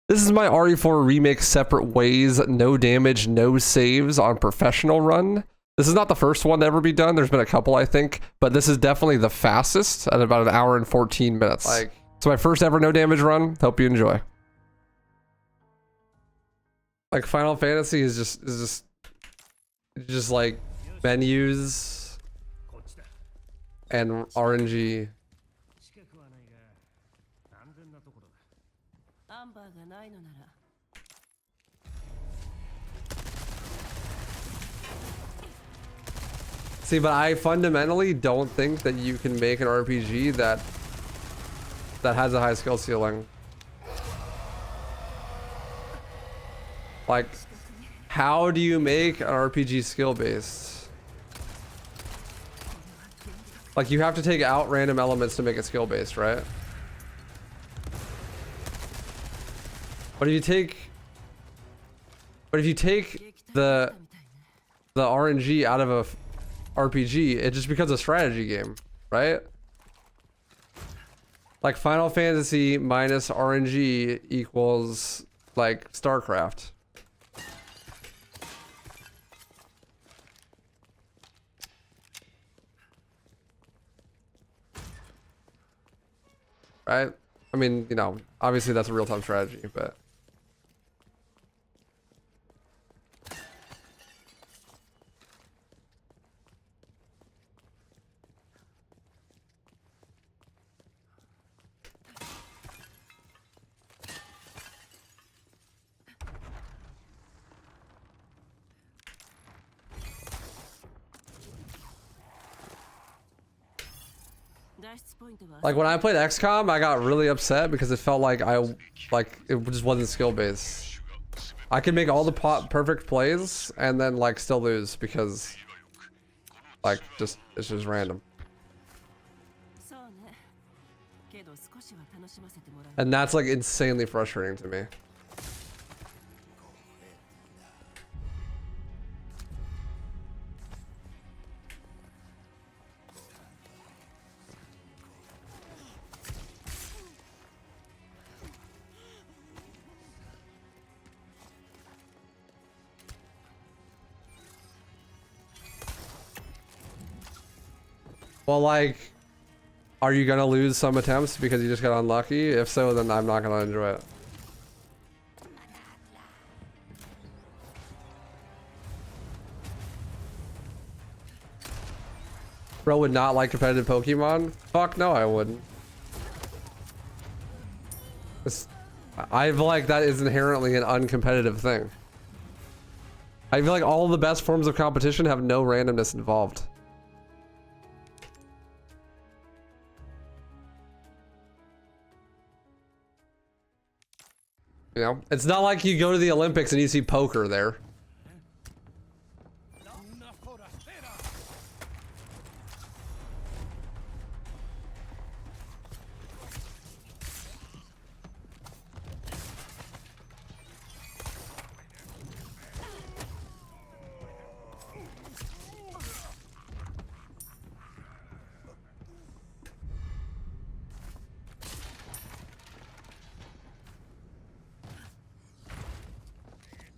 This is my RE4 Remake separate ways, no damage, no saves on professional run. This is not the first one to ever be done. There's been a couple, I think, but this is definitely the fastest at about 1 hour and 14 minutes. It's my first ever no damage run. Hope you enjoy. Like Final Fantasy is just like menus and RNG. See, but I fundamentally don't think that you can make an RPG that has a high skill ceiling. Like, how do you make an RPG skill based? Like, you have to take out random elements to make it skill based, right? But if you take the RNG out of a RPG, it just becomes a strategy game, right? Like Final Fantasy minus RNG equals like StarCraft. Right? I mean, you know, obviously that's a real-time strategy, but like when I played XCOM, I got really upset because it felt like it just wasn't skill based. I could make all the perfect plays and then like still lose because like it's just random. And that's like insanely frustrating to me. Well, like, are you gonna lose some attempts because you just got unlucky? If so, then I'm not gonna enjoy it. Bro would not like competitive Pokemon? Fuck no, I wouldn't. I feel like that is inherently an uncompetitive thing. I feel like all the best forms of competition have no randomness involved. You know, it's not like you go to the Olympics and you see poker there.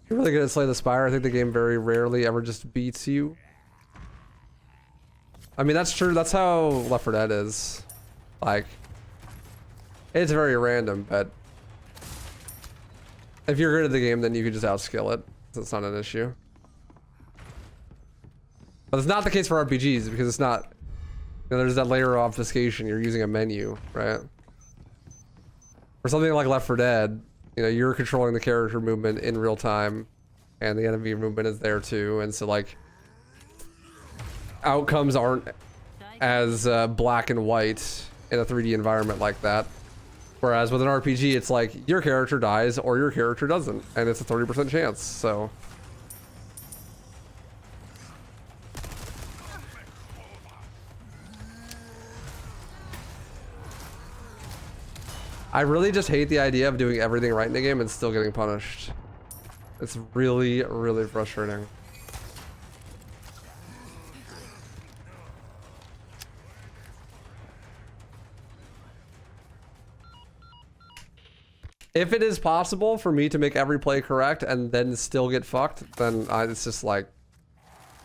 You're really good at Slay the Spire. I think the game very rarely ever just beats you. I mean, that's true. That's how Left 4 Dead is. Like, it's very random, but if you're good at the game, then you can just outskill it. So it's not an issue. But it's not the case for RPGs because it's not, you know, there's that layer of obfuscation. You're using a menu, right? For something like Left 4 Dead, you know, you're controlling the character movement in real time and the enemy movement is there too. And so like outcomes aren't as black and white in a 3D environment like that. Whereas with an RPG, it's like your character dies or your character doesn't. And it's a 30% chance, so. I really just hate the idea of doing everything right in the game and still getting punished. It's really, really frustrating. If it is possible for me to make every play correct and then still get fucked, then it's just like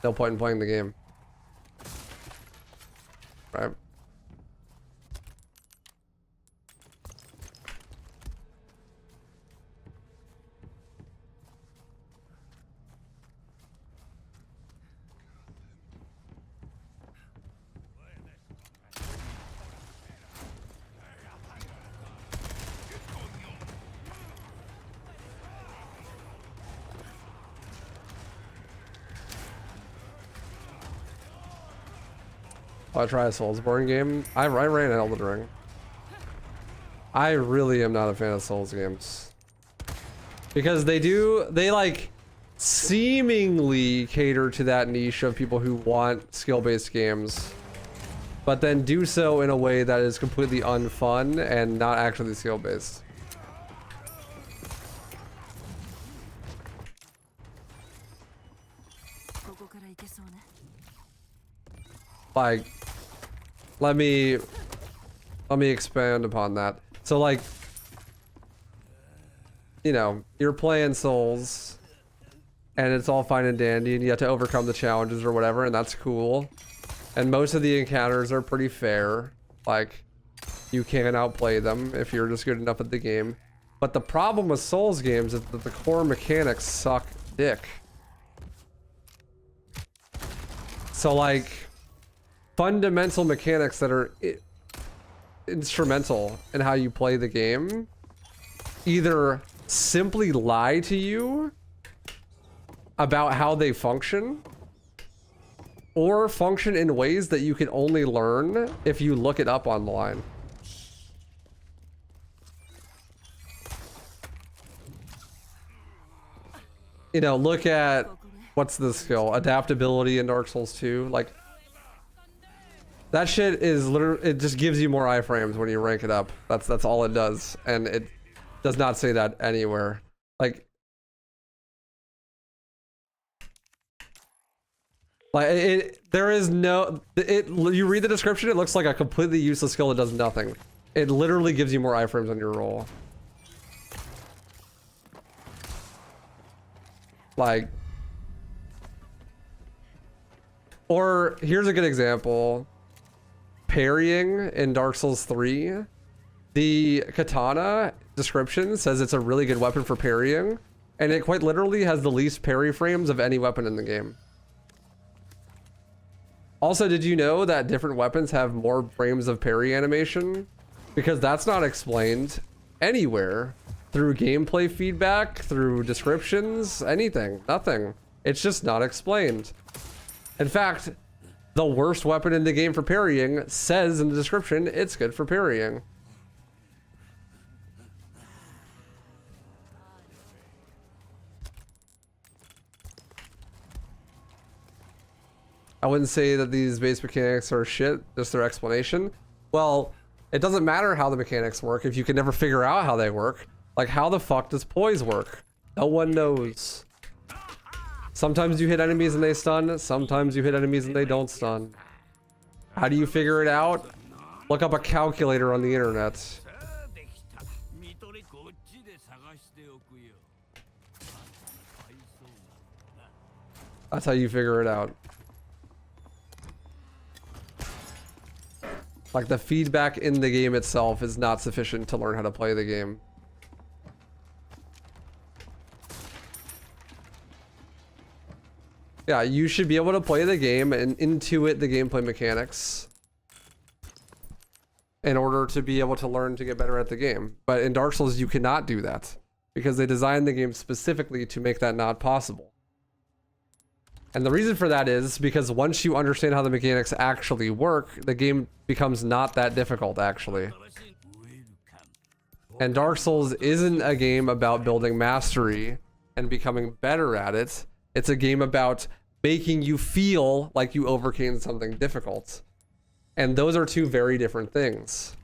no point in playing the game. Right? I'll try a Soulsborne game. I ran Elden Ring. I really am not a fan of Souls games. Because they like seemingly cater to that niche of people who want skill-based games, but then do so in a way that is completely unfun and not actually skill-based. Like, let me expand upon that. So like, you know, you're playing Souls and it's all fine and dandy and you have to overcome the challenges or whatever, and that's cool. And most of the encounters are pretty fair. Like, you can outplay them if you're just good enough at the game. But the problem with Souls games is that the core mechanics suck dick. So like, fundamental mechanics that are instrumental in how you play the game either simply lie to you about how they function, or function in ways that you can only learn if you look it up online. You know, look at, what's the skill? Adaptability in Dark Souls 2. Like, that shit is literally, it just gives you more iframes when you rank it up. That's all it does. And it does not say that anywhere. Like there is no, you read the description, it looks like a completely useless skill that does nothing. It literally gives you more iframes on your roll. Like, or here's a good example. Parrying in Dark Souls 3, the katana description says it's a really good weapon for parrying, and it quite literally has the least parry frames of any weapon in the game. Also, did you know that different weapons have more frames of parry animation? Because that's not explained anywhere through gameplay feedback, through descriptions, anything, nothing. It's just not explained. In fact, the worst weapon in the game for parrying says in the description it's good for parrying. I wouldn't say that these base mechanics are shit, just their explanation. Well, it doesn't matter how the mechanics work if you can never figure out how they work. Like, how the fuck does poise work? No one knows. Sometimes you hit enemies and they stun, sometimes you hit enemies and they don't stun. How do you figure it out? Look up a calculator on the internet. That's how you figure it out. Like, the feedback in the game itself is not sufficient to learn how to play the game. Yeah, you should be able to play the game and intuit the gameplay mechanics in order to be able to learn to get better at the game. But in Dark Souls, you cannot do that because they designed the game specifically to make that not possible. And the reason for that is because once you understand how the mechanics actually work, the game becomes not that difficult, actually. And Dark Souls isn't a game about building mastery and becoming better at it. It's a game about making you feel like you overcame something difficult. And those are two very different things.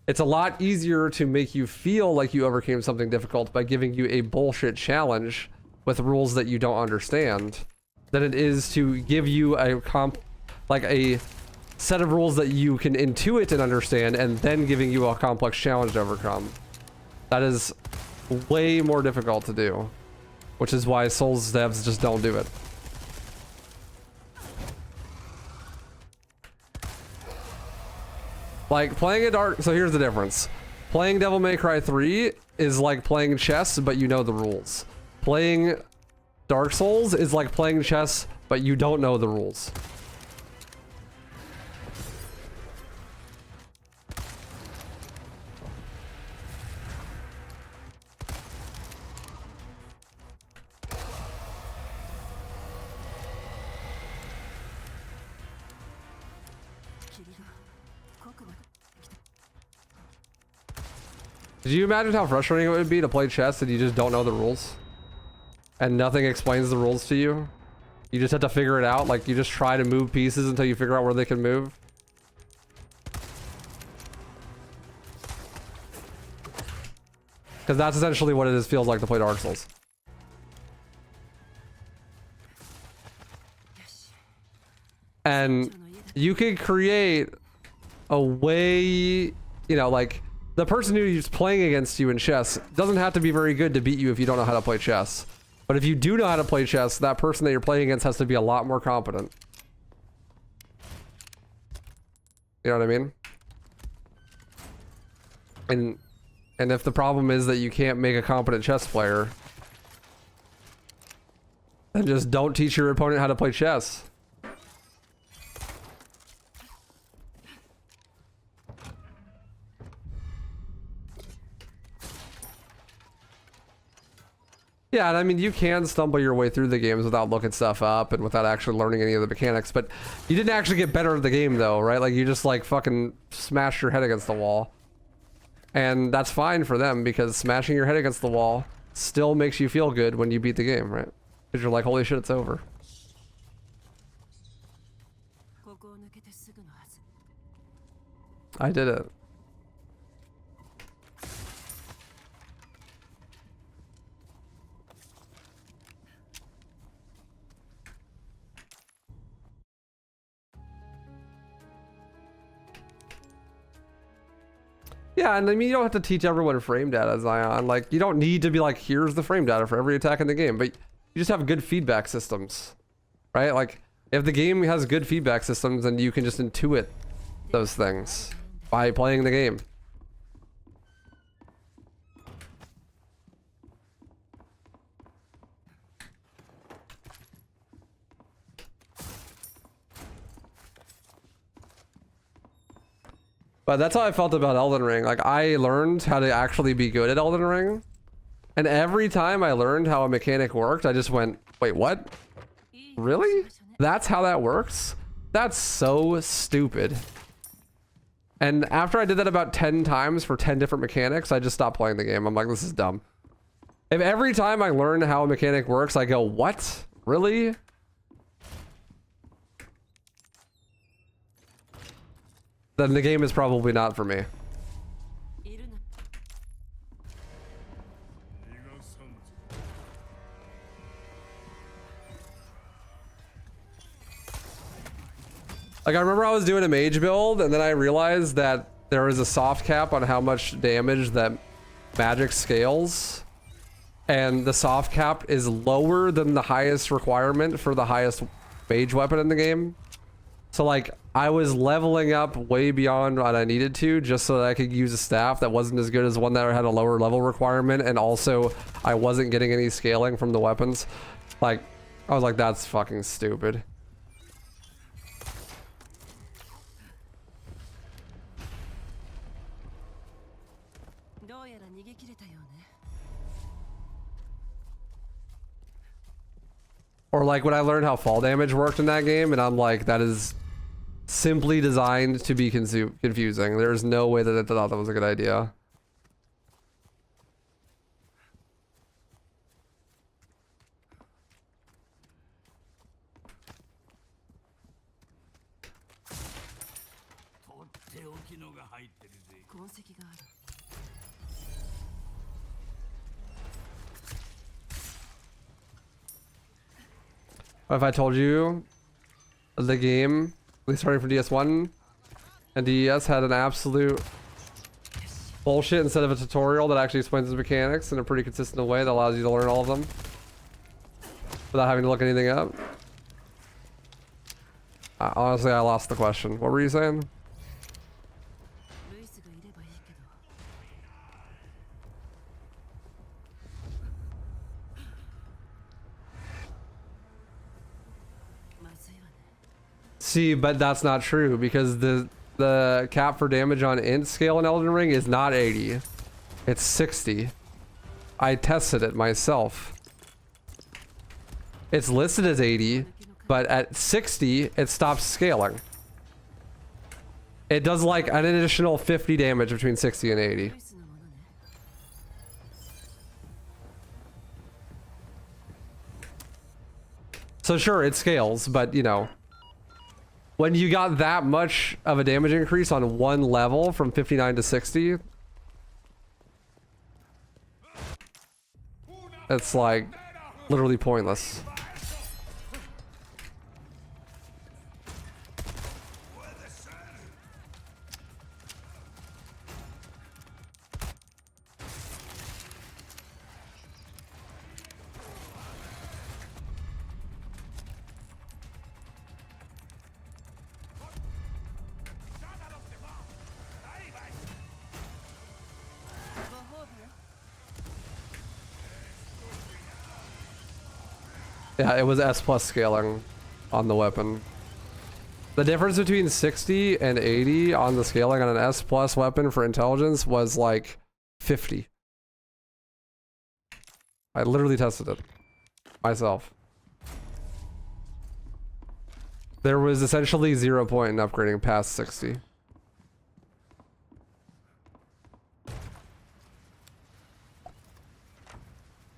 It's a lot easier to make you feel like you overcame something difficult by giving you a bullshit challenge with rules that you don't understand than it is to give you a a set of rules that you can intuit and understand and then giving you a complex challenge to overcome. That is way more difficult to do, which is why Souls devs just don't do it. Like playing a dark, so here's the difference. Playing Devil May Cry 3 is like playing chess, but you know the rules. Playing Dark Souls is like playing chess, but you don't know the rules. Did you imagine how frustrating it would be to play chess and you just don't know the rules? And nothing explains the rules to you? You just have to figure it out? Like, you just try to move pieces until you figure out where they can move? Because that's essentially what it is, feels like to play Dark Souls. And you could create a way, you know, like, the person who's playing against you in chess doesn't have to be very good to beat you if you don't know how to play chess. But if you do know how to play chess, that person that you're playing against has to be a lot more competent. You know what I mean? And if the problem is that you can't make a competent chess player, then just don't teach your opponent how to play chess. Yeah, and I mean, you can stumble your way through the games without looking stuff up and without actually learning any of the mechanics, but you didn't actually get better at the game though, right? Like, you just like fucking smashed your head against the wall. And that's fine for them, because smashing your head against the wall still makes you feel good when you beat the game, right? Because you're like, holy shit, it's over. I did it. Yeah, and I mean, you don't have to teach everyone frame data, Zion. Like, you don't need to be like, here's the frame data for every attack in the game, but you just have good feedback systems, right? Like, if the game has good feedback systems, then you can just intuit those things by playing the game. But that's how I felt about Elden Ring. Like, I learned how to actually be good at Elden Ring. And every time I learned how a mechanic worked, I just went, wait, what? Really? That's how that works? That's so stupid. And after I did that about 10 times for 10 different mechanics, I just stopped playing the game. I'm like, this is dumb. If every time I learn how a mechanic works, I go, what? Really? Then the game is probably not for me. Like, I remember I was doing a mage build, and then I realized that there is a soft cap on how much damage that magic scales. And the soft cap is lower than the highest requirement for the highest mage weapon in the game. So, like, I was leveling up way beyond what I needed to just so that I could use a staff that wasn't as good as one that had a lower level requirement, and also I wasn't getting any scaling from the weapons. Like, I was like, that's fucking stupid. Or like when I learned how fall damage worked in that game, and I'm like, that is simply designed to be confusing. There's no way that I thought that was a good idea. What if I told you the game, at least starting from DS1 and DES, had an absolute bullshit instead of a tutorial that actually explains the mechanics in a pretty consistent way that allows you to learn all of them without having to look anything up. Honestly, I lost the question. What were you saying? See, but that's not true because the cap for damage on int scale in Elden Ring is not 80. It's 60. I tested it myself. It's listed as 80, but at 60, it stops scaling. It does like an additional 50 damage between 60 and 80. So sure, it scales, but you know, when you got that much of a damage increase on one level from 59 to 60, it's like literally pointless. Yeah, it was S plus scaling on the weapon. The difference between 60 and 80 on the scaling on an S plus weapon for intelligence was like 50. I literally tested it myself. There was essentially 0 point in upgrading past 60.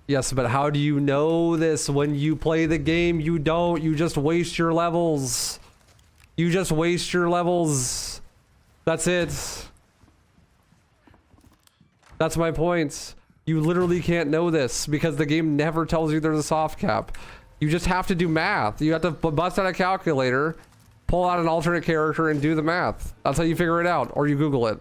Yes, but how do you know this when you play the game? You don't. You just waste your levels. You just waste your levels. That's it. That's my point. You literally can't know this because the game never tells you there's a soft cap. You just have to do math. You have to bust out a calculator, pull out an alternate character, and do the math. That's how you figure it out, or you Google it.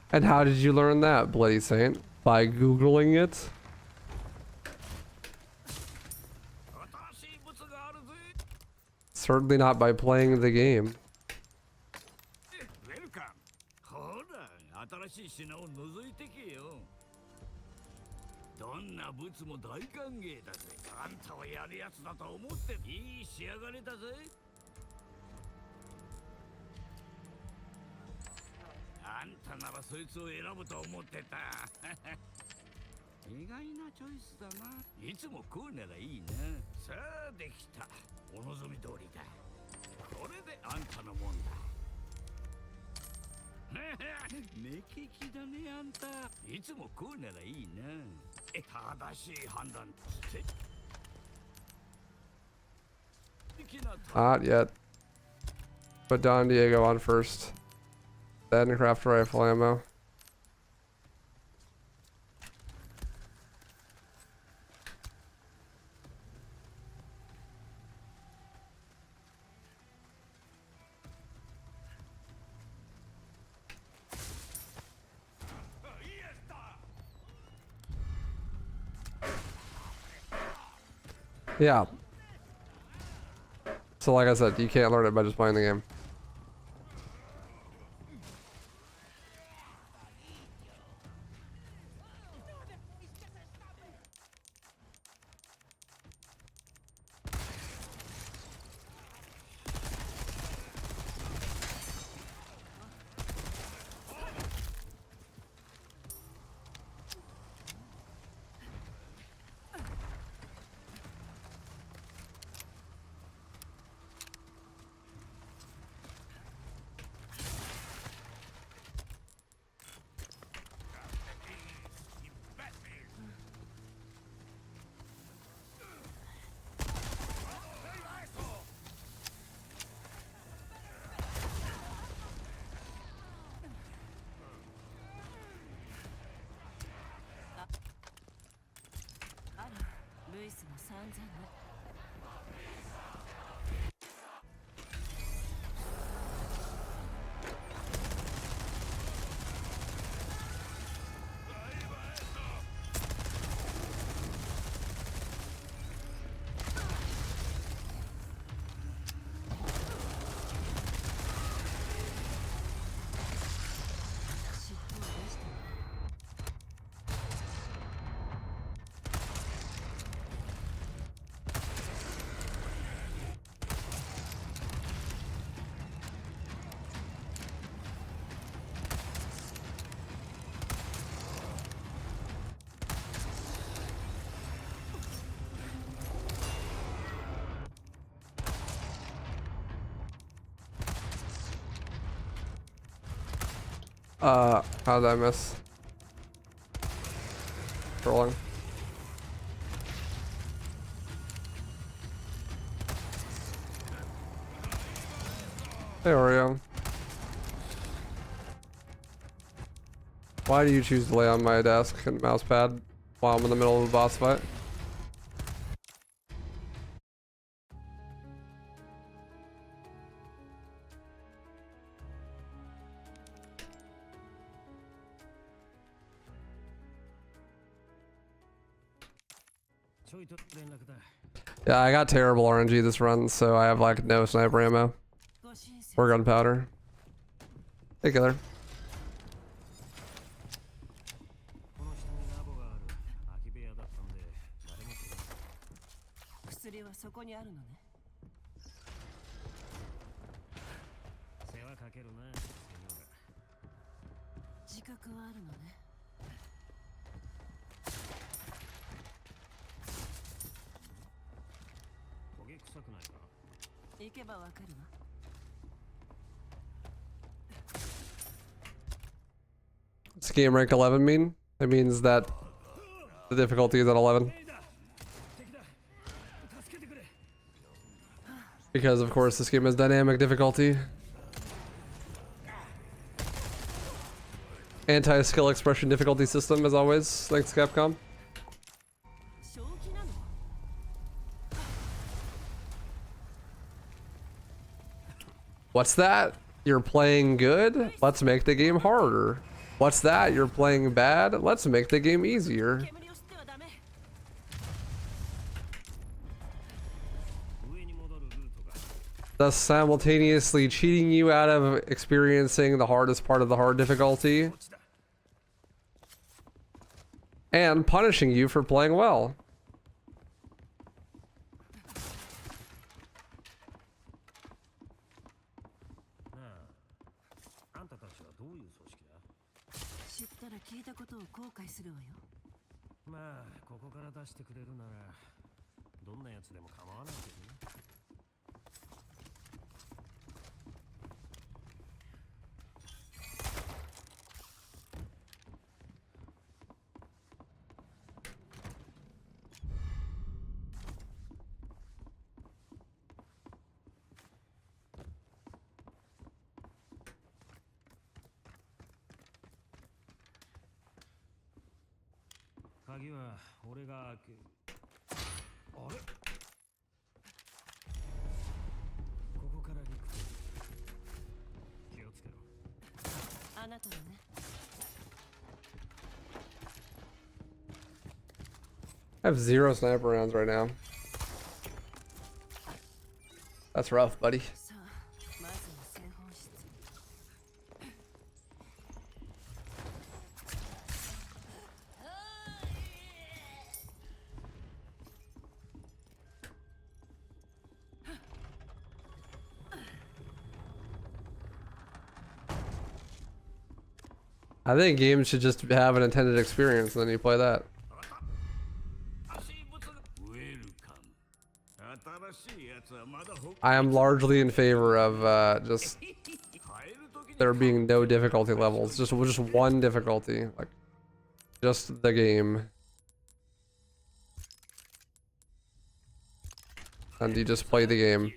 And how did you learn that, Bloody Saint? By Googling it? Certainly not by playing the game. Not yet. Put Don Diego on first. Then craft rifle ammo. Yeah. So like I said, you can't learn it by just playing the game. How did I miss? Rolling. There we go. Why do you choose to lay on my desk and mouse pad while I'm in the middle of a boss fight? Yeah, I got terrible RNG this run, so I have like no sniper ammo or gunpowder. Hey, killer. What's game rank 11 mean? It means that the difficulty is at 11. Because of course this game has dynamic difficulty. Anti-skill expression difficulty system as always. Thanks Capcom. What's that? You're playing good? Let's make the game harder. What's that? You're playing bad? Let's make the game easier. Thus simultaneously cheating you out of experiencing the hardest part of the hard difficulty and punishing you for playing well. I have 0 sniper rounds right now. That's rough, buddy. I think games should just have an intended experience and then you play that. I am largely in favor of just there being no difficulty levels, just one difficulty, like just the game, and you just play the game.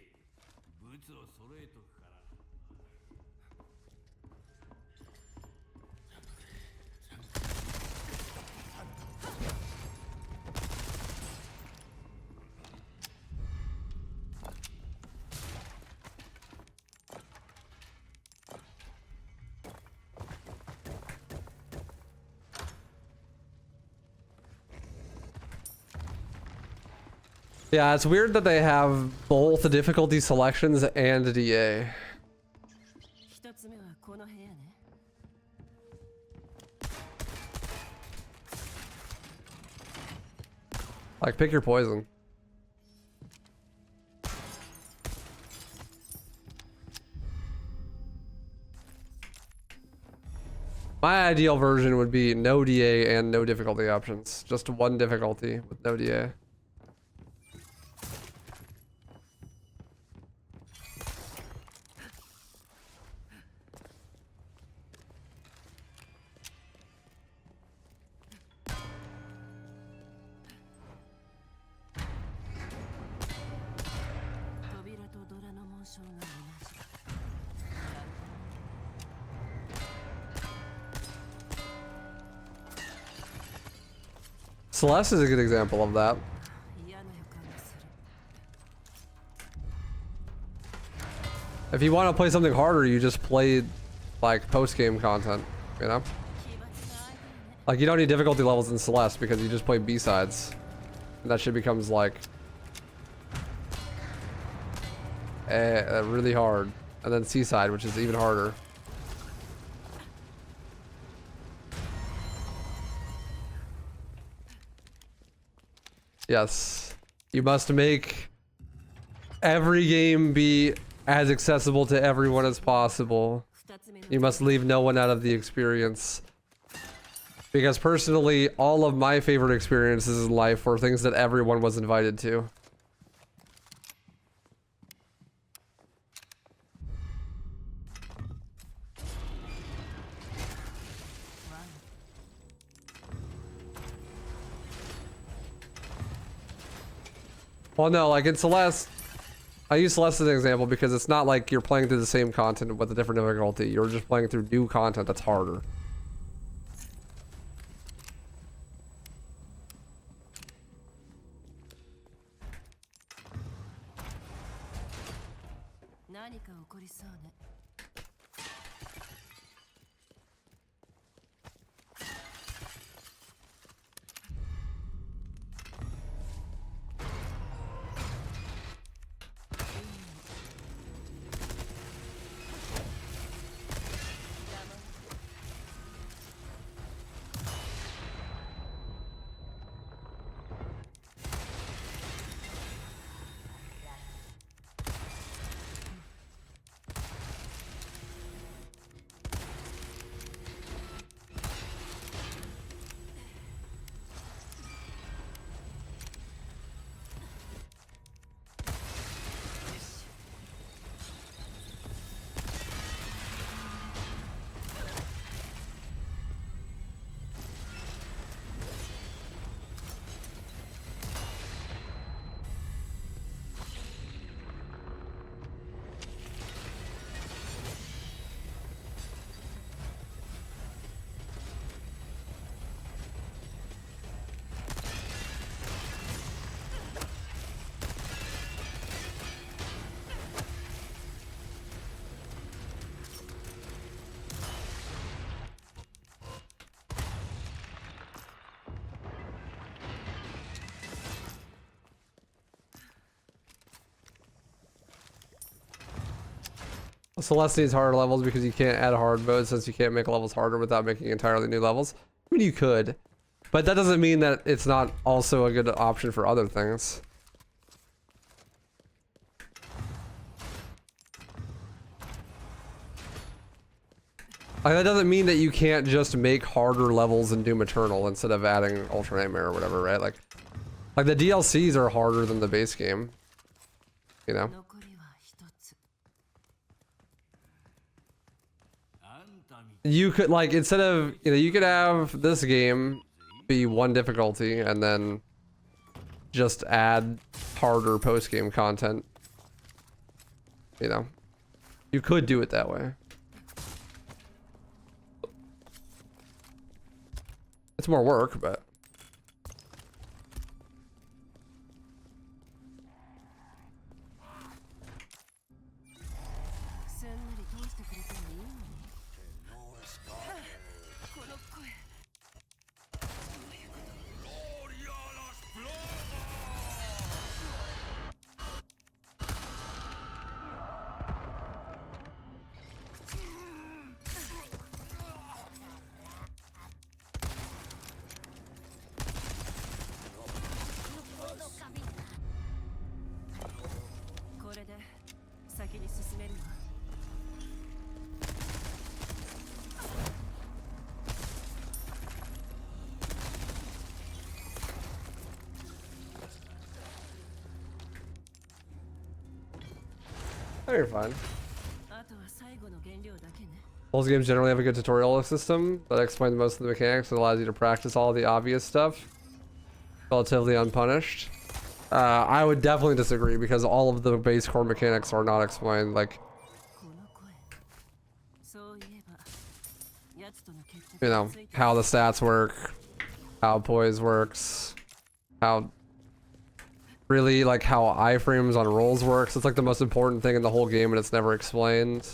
Yeah, it's weird that they have both the difficulty selections and DA. Like, pick your poison. My ideal version would be no DA and no difficulty options. Just one difficulty with no DA. Celeste is a good example of that. If you want to play something harder, you just play like post-game content, you know? Like you don't need difficulty levels in Celeste because you just play B-sides. And that shit becomes like really hard. And then C-side, which is even harder. Yes, you must make every game be as accessible to everyone as possible. You must leave no one out of the experience. Because personally, all of my favorite experiences in life were things that everyone was invited to. Well, no, like in Celeste, I use Celeste as an example because it's not like you're playing through the same content with a different difficulty. You're just playing through new content that's harder. Celeste needs harder levels because you can't add hard mode since you can't make levels harder without making entirely new levels. I mean, you could, but that doesn't mean that it's not also a good option for other things. Like, that doesn't mean that you can't just make harder levels in Doom Eternal instead of adding Ultra Nightmare or whatever, right? Like the DLCs are harder than the base game, you know? You could, like, instead of, you know, you could have this game be one difficulty and then just add harder post-game content. You know? You could do it that way. It's more work, but... Oh, you're fine. Those games generally have a good tutorial system that explains most of the mechanics and allows you to practice all the obvious stuff relatively unpunished. I would definitely disagree because all of the base core mechanics are not explained. Like, you know, how the stats work, how poise works, how really like how iframes on rolls works. It's like the most important thing in the whole game and it's never explained.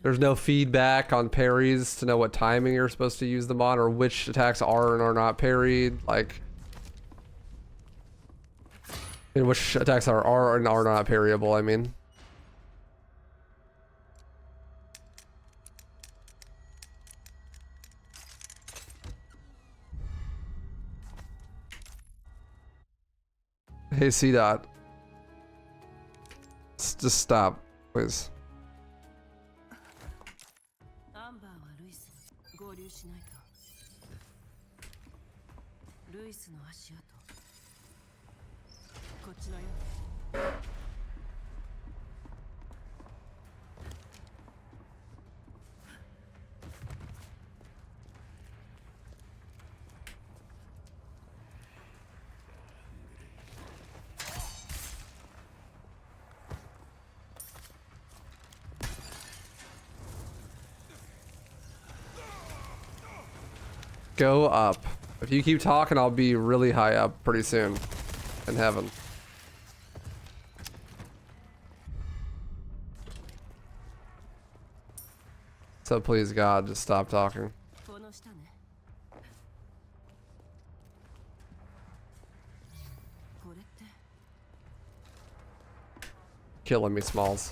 There's no feedback on parries to know what timing you're supposed to use them on or which attacks are and are not parried. Like, and which attacks are and are not parryable, I mean. Hey, C-Dot. Just stop, please. Go up. If you keep talking, I'll be really high up pretty soon in heaven. So please, God, just stop talking. Killing me, Smalls.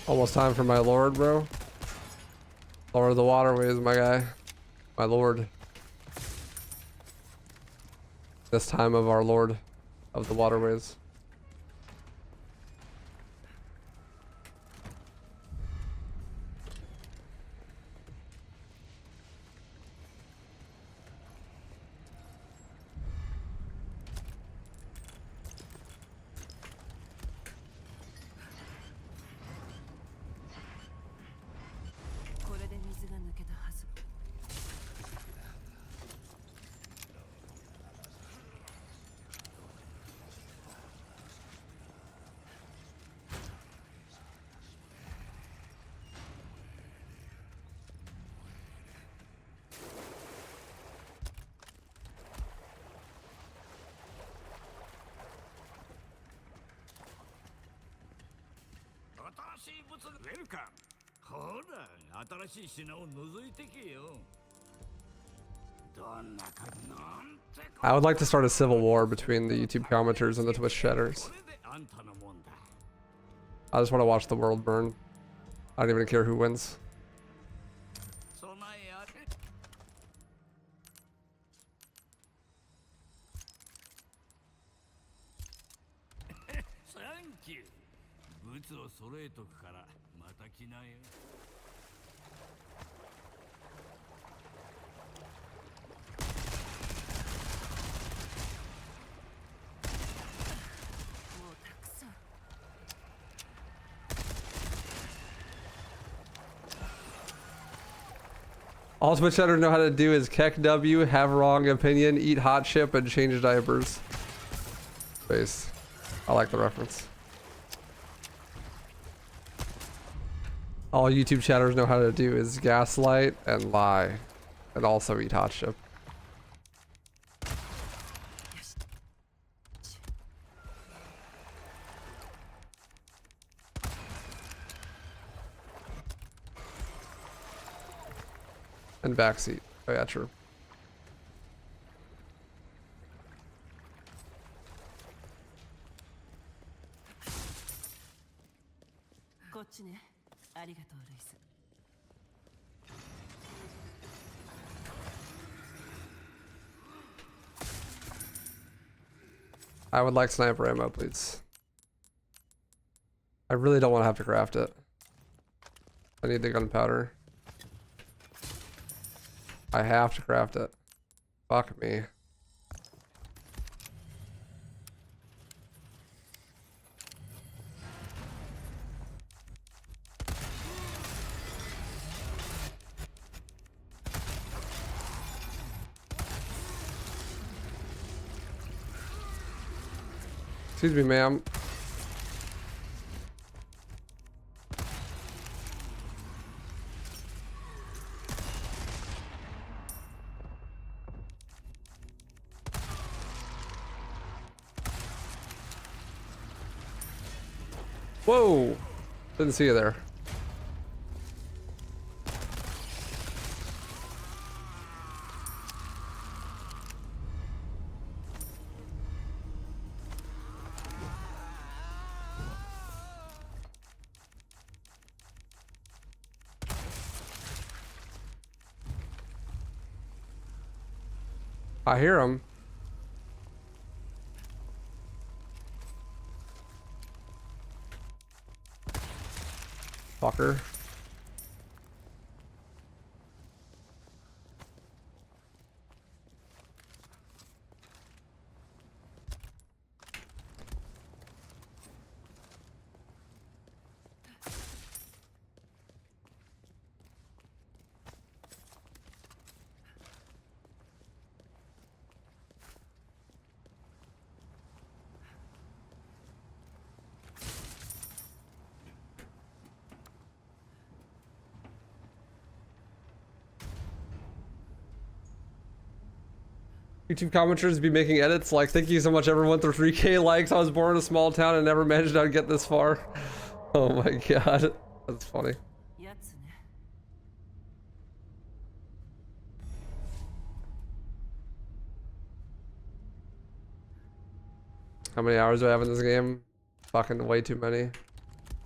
Almost time for my lord, bro. Lord of the waterways, my guy. My lord. This time of our lord of the waterways. I would like to start a civil war between the YouTube commenters and the Twitch chatters. I just want to watch the world burn. I don't even care who wins. All Twitch chatters know how to do is keck W, have wrong opinion, eat hot chip, and change diapers. Space. I like the reference. All YouTube chatters know how to do is gaslight and lie. And also eat hot chip. And backseat. Oh yeah, true. I would like sniper ammo, please. I really don't want to have to craft it. I need the gunpowder. I have to craft it. Fuck me. Excuse me, ma'am. Whoa! Didn't see you there. I hear him. Fucker. YouTube commenters be making edits like, thank you so much everyone for 3K likes. I was born in a small town and never managed to get this far. Oh my god. That's funny. How many hours do I have in this game? Fucking way too many.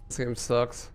This game sucks.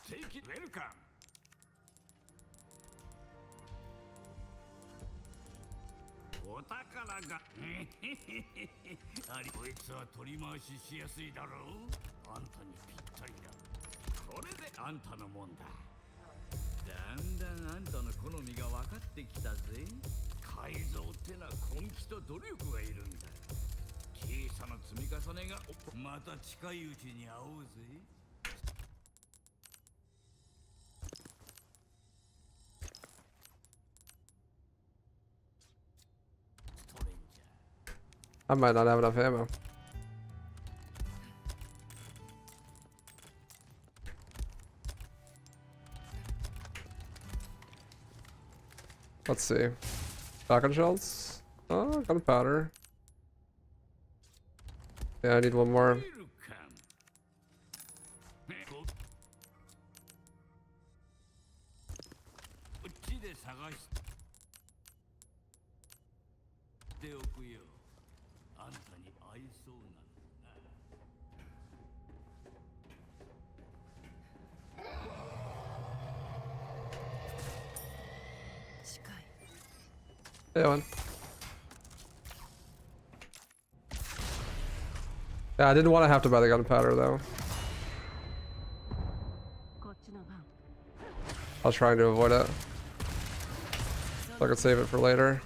Take it, welcome. お宝がありこいつは取り回ししやすいだろう。あんたにぴったりだ。これであんたのもんだ。だんだんあんたの好みが分かってきたぜ。改造ってのは根気と努力がいるんだ。小さな積み重ねがまた近いうちに会おうぜ。I might not have enough ammo. Let's see. Shotgun shells? Oh, gunpowder. Yeah, I need one more. Yeah, one. Yeah, I didn't want to have to buy the gunpowder though. I was trying to avoid it. So I could save it for later.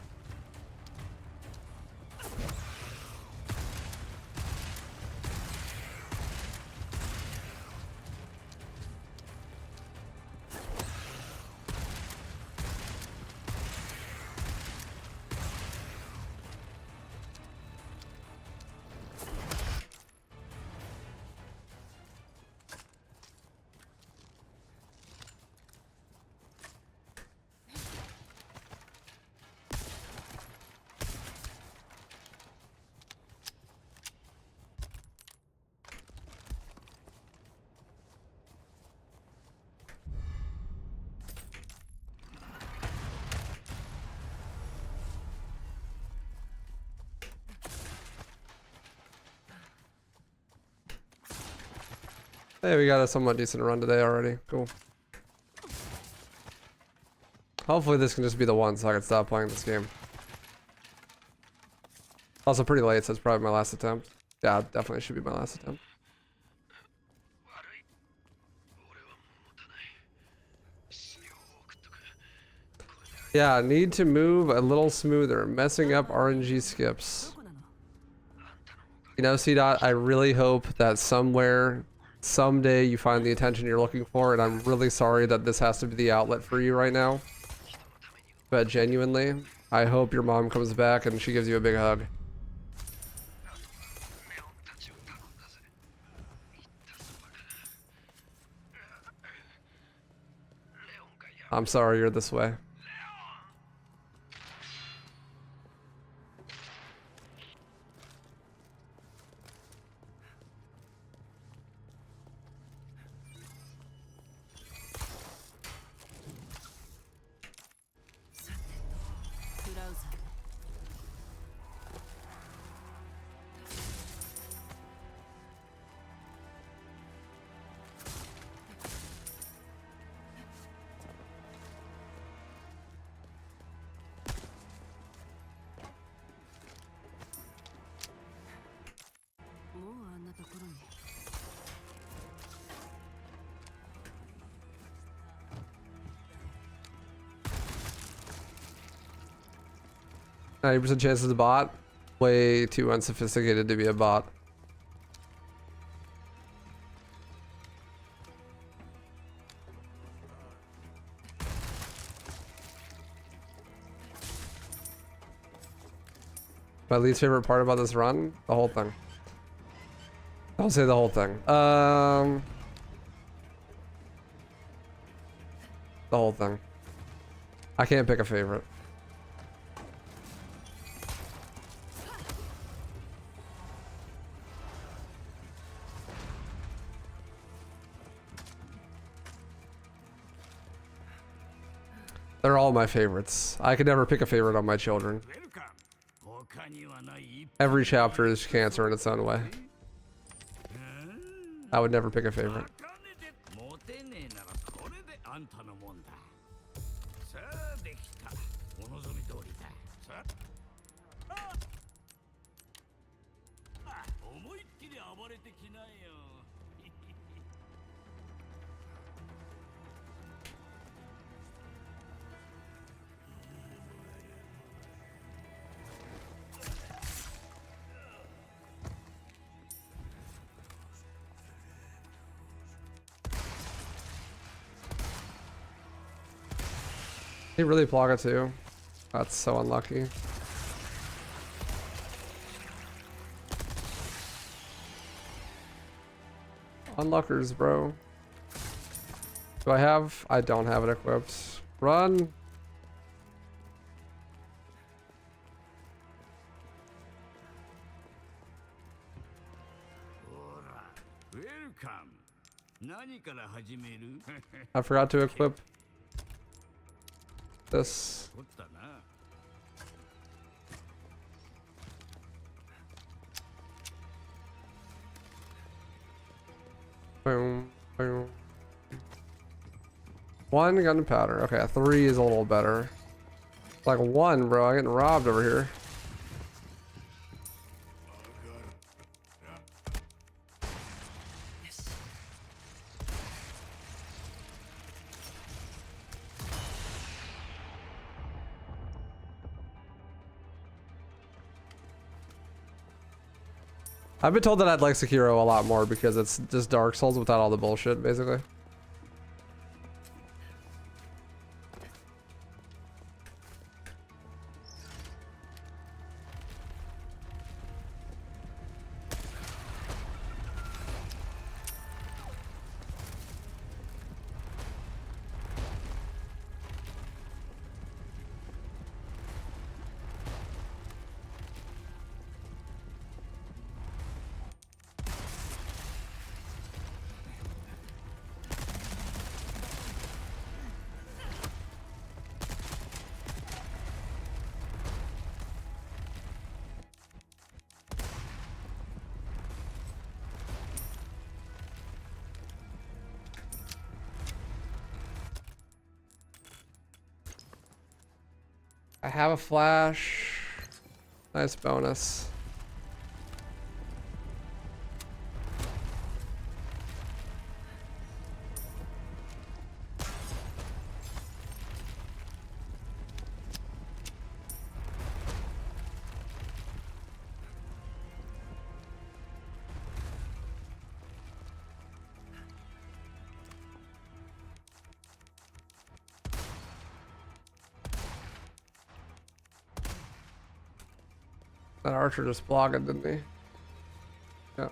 Hey, we got a somewhat decent run today already. Cool. Hopefully this can just be the one so I can stop playing this game. Also pretty late, so it's probably my last attempt. Yeah, definitely should be my last attempt. Yeah, I need to move a little smoother. Messing up RNG skips. You know, C-Dot, I really hope that somewhere, someday you find the attention you're looking for, and I'm really sorry that this has to be the outlet for you right now. But genuinely, I hope your mom comes back and she gives you a big hug. I'm sorry you're this way. %90 chance it's a bot. Way too unsophisticated to be a bot. My least favorite part about this run? The whole thing. I'll say the whole thing. The whole thing. I can't pick a favorite. They're all my favorites. I could never pick a favorite on my children. Every chapter is cancer in its own way. I would never pick a favorite. He really plog it too. That's so unlucky. Unluckers, bro. Do I have? I don't have it equipped. Run. I forgot to equip this. Boom, boom. 1 gunpowder. Okay, 3 is a little better. Like one, bro. I'm getting robbed over here. I've been told that I'd like Sekiro a lot more because it's just Dark Souls without all the bullshit, basically. I have a flash. Nice bonus. That archer just blocked it, didn't he? Yeah.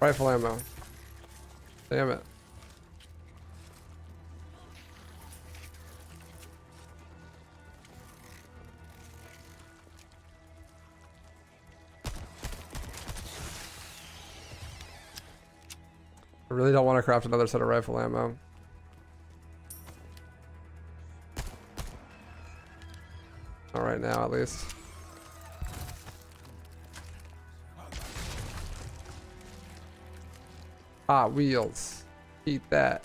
Rifle ammo. Damn it. I really don't want to craft another set of rifle ammo. Not right now, at least. Hot Wheels. Eat that.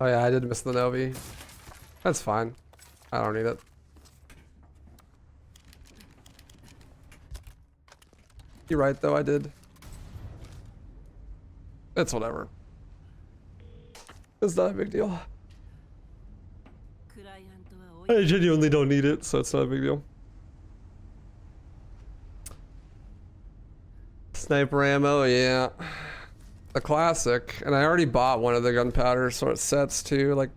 Oh yeah, I did miss the Novi. That's fine. I don't need it. You're right though, I did. It's whatever. It's not a big deal. I genuinely don't need it, so it's not a big deal. Sniper ammo, yeah. The classic, and I already bought one of the gunpowder sort of sets too. Like,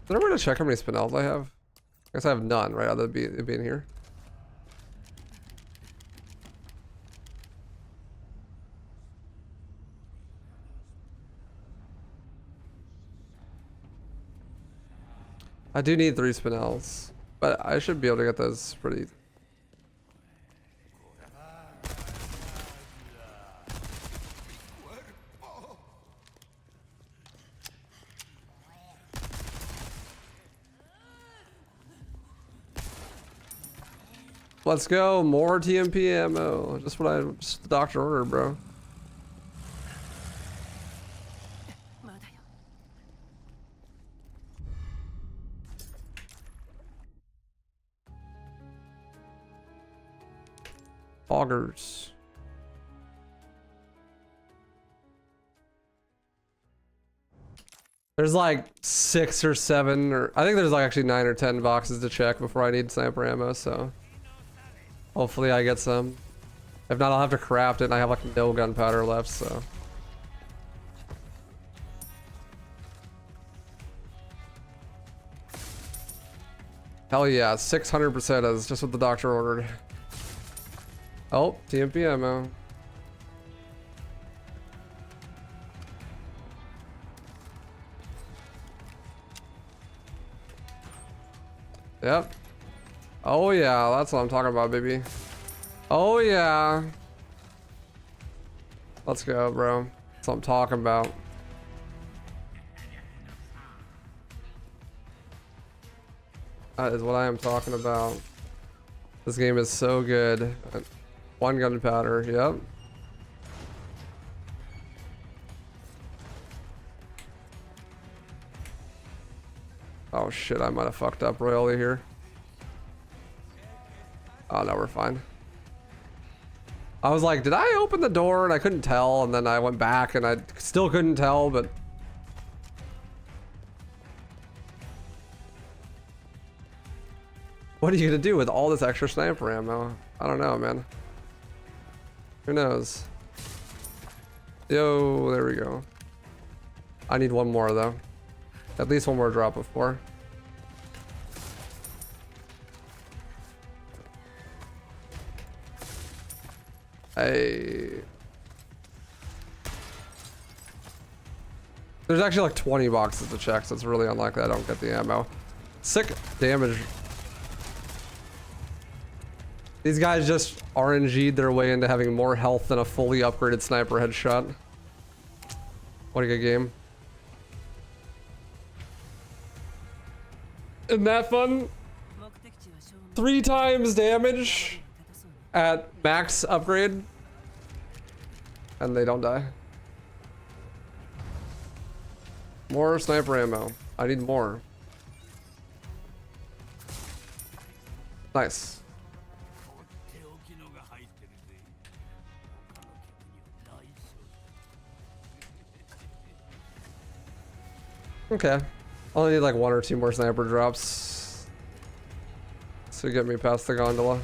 is there a way to check how many spinels I have? I guess I have none, right? Other than it being here. I do need 3 spinels, but I should be able to get those pretty. Let's go. More TMP ammo. Just the doctor ordered, bro. Augers. There's like 6 or 7, or I think there's like actually 9 or 10 boxes to check before I need sniper ammo, so hopefully I get some. If not, I'll have to craft it, and I have like no gunpowder left, so. Hell yeah, 600% is just what the doctor ordered. Oh, TMP ammo. Yep. Oh yeah, that's what I'm talking about, baby. Oh yeah. Let's go, bro. That's what I'm talking about. That is what I am talking about. This game is so good. 1 gunpowder, yep. Oh shit, I might have fucked up royally here. Oh no, we're fine. I was like, did I open the door? And I couldn't tell, and then I went back and I still couldn't tell, but what are you gonna do with all this extra sniper ammo? I don't know, man. Who knows? Yo, there we go. I need one more though. At least one more drop of 4. Hey. There's actually like 20 boxes to check, so it's really unlikely I don't get the ammo. Sick damage. These guys just RNG'd their way into having more health than a fully upgraded sniper headshot. What a good game. Isn't that fun? 3 times damage at max upgrade, and they don't die. More sniper ammo. I need more. Nice. Okay. Only need like 1 or 2 more sniper drops to get me past the gondola.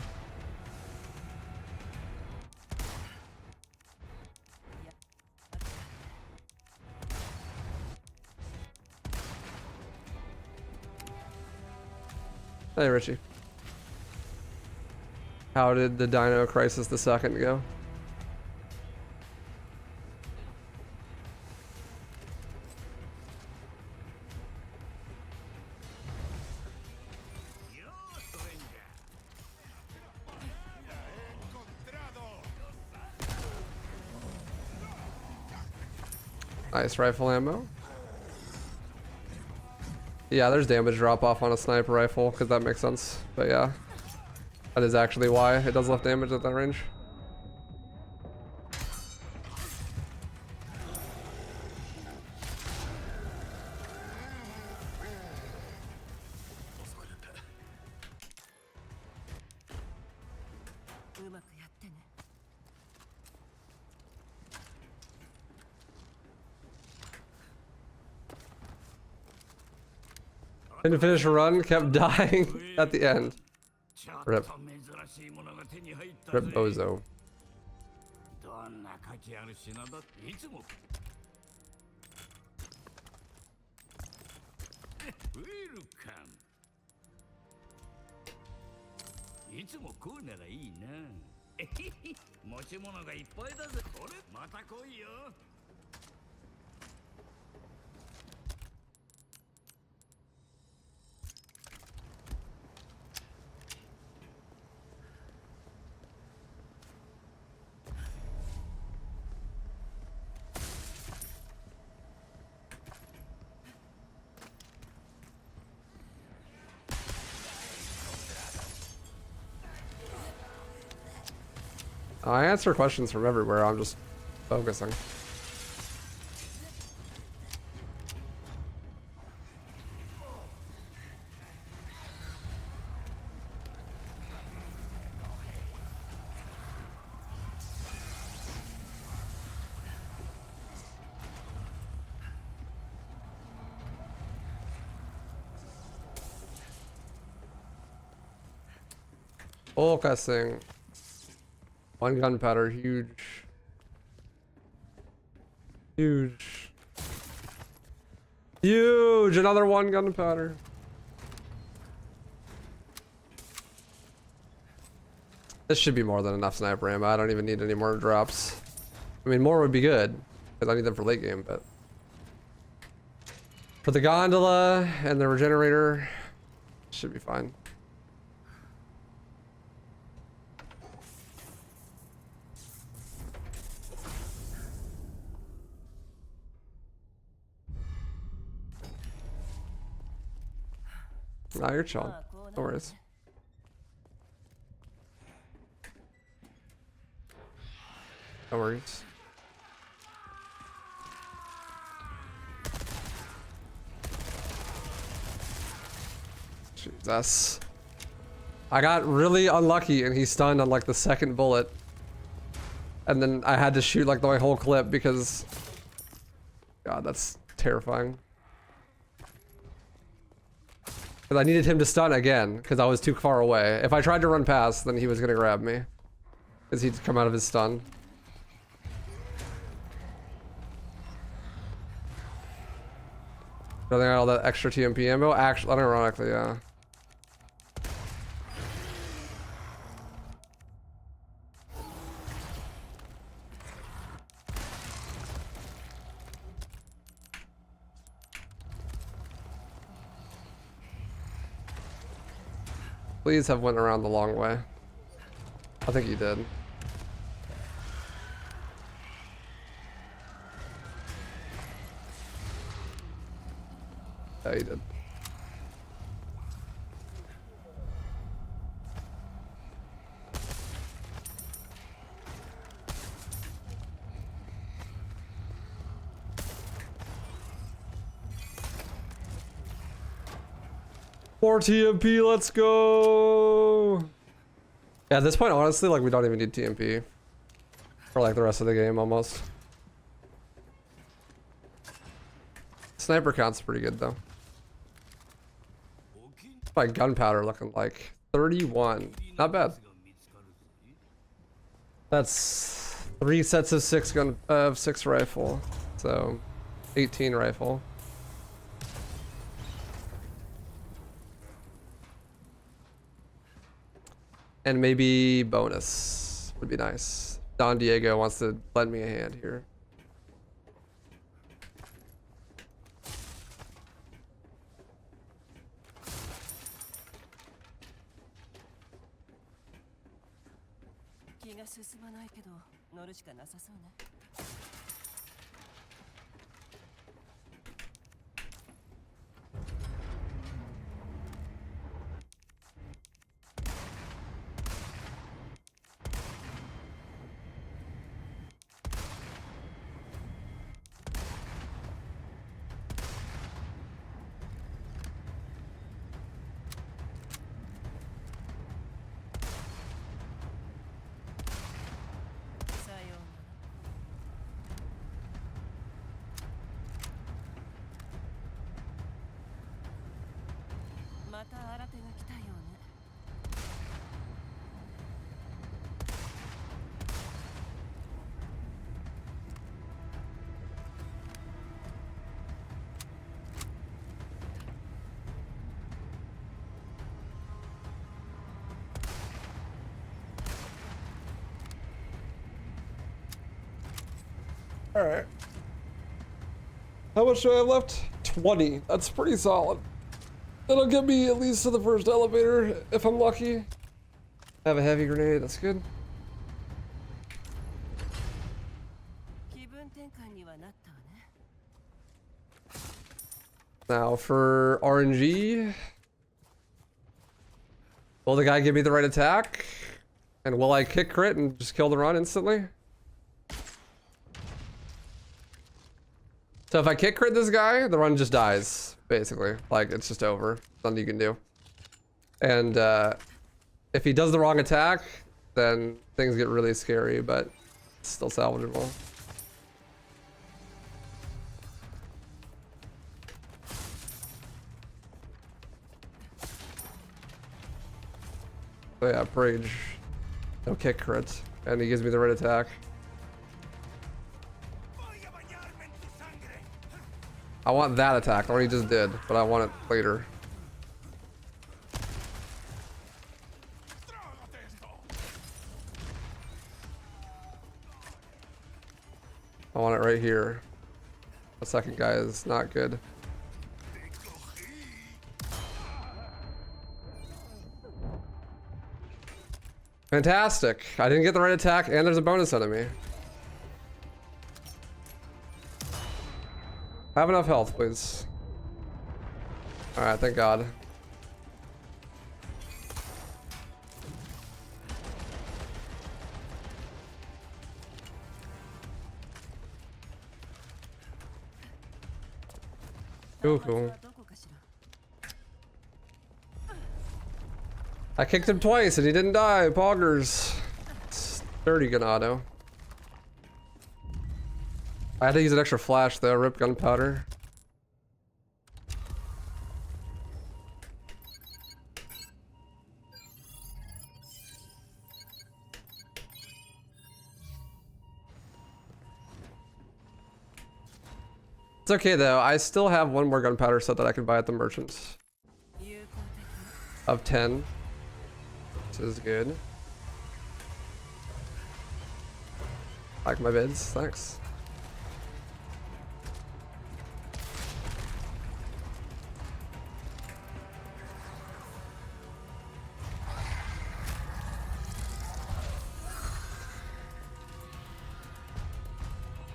Hey Richie. How did the Dino Crisis the second go? Nice rifle ammo. Yeah, there's damage drop off on a sniper rifle, because that makes sense. But yeah, that is actually why it does less damage at that range. Didn't finish a run, kept dying at the end. Rip. Rip bozo. I answer questions from everywhere. I'm just focusing. Focusing. One gunpowder, huge. Huge. Huge! Another one gunpowder. This should be more than enough sniper ammo. I don't even need any more drops. I mean, more would be good, because I need them for late game, but... For the gondola and the regenerator, should be fine. Nah, you're chilling. No worries. No worries. Jesus. I got really unlucky and he stunned on like the second bullet. And then I had to shoot like the whole clip because... God, that's terrifying. Because I needed him to stun again, because I was too far away. If I tried to run past, then he was going to grab me. Because he'd come out of his stun. I think I got all that extra TMP ammo. Actually, unironically, yeah. Please have went around the long way. I think he did. Yeah, he did. More TMP, let's go! Yeah, at this point, honestly, like, we don't even need TMP. For, like, the rest of the game, almost. Sniper count's pretty good, though. My gunpowder looking like 31. Not bad. That's 3 sets of 6 rifle. So, 18 rifle. And maybe bonus would be nice. Don Diego wants to lend me a hand here. Alright. How much do I have left? 20. That's pretty solid. That'll get me at least to the first elevator, if I'm lucky. I have a heavy grenade, that's good. Now for RNG. Will the guy give me the right attack? And will I kick crit and just kill the run instantly? So if I kick crit this guy, the run just dies, basically. Like, it's just over. Nothing you can do. And if he does the wrong attack, then things get really scary, but it's still salvageable. So yeah, Rage. No kick crit. And he gives me the right attack. I want that attack, the one he just did, but I want it later. I want it right here. The second guy is not good. Fantastic. I didn't get the right attack and there's a bonus enemy. Have enough health, please. Alright, thank God. Ooh. I kicked him twice and he didn't die. Poggers. Sturdy Ganado. I had to use an extra flash though. Rip gunpowder. It's okay though. I still have one more gunpowder set that I can buy at the merchant. Of 10. This is good. Like my bids. Thanks.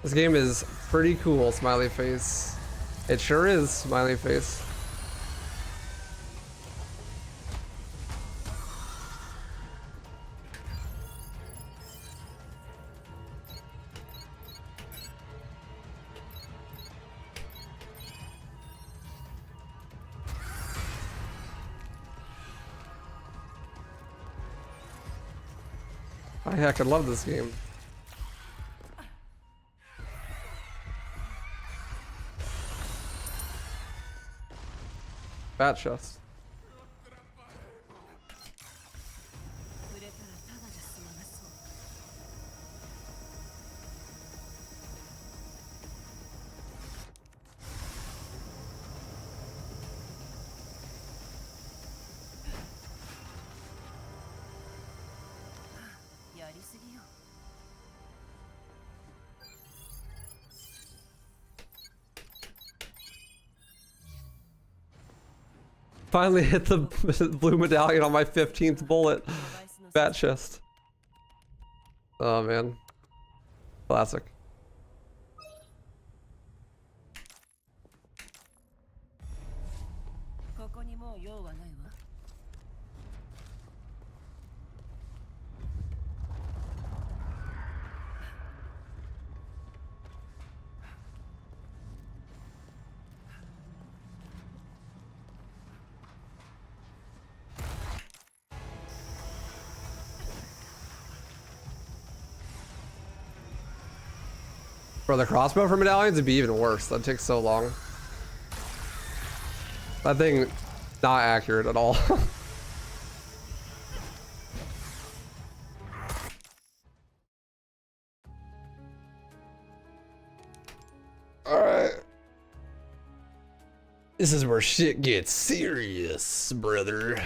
This game is pretty cool, smiley face. It sure is, smiley face. I heckin' love this game. Bat chest. Finally hit the blue medallion on my 15th bullet. Bat chest. Oh man. Classic. For the crossbow for medallions, it'd be even worse. That takes so long. That thing, not accurate at all. Alright. This is where shit gets serious, brother.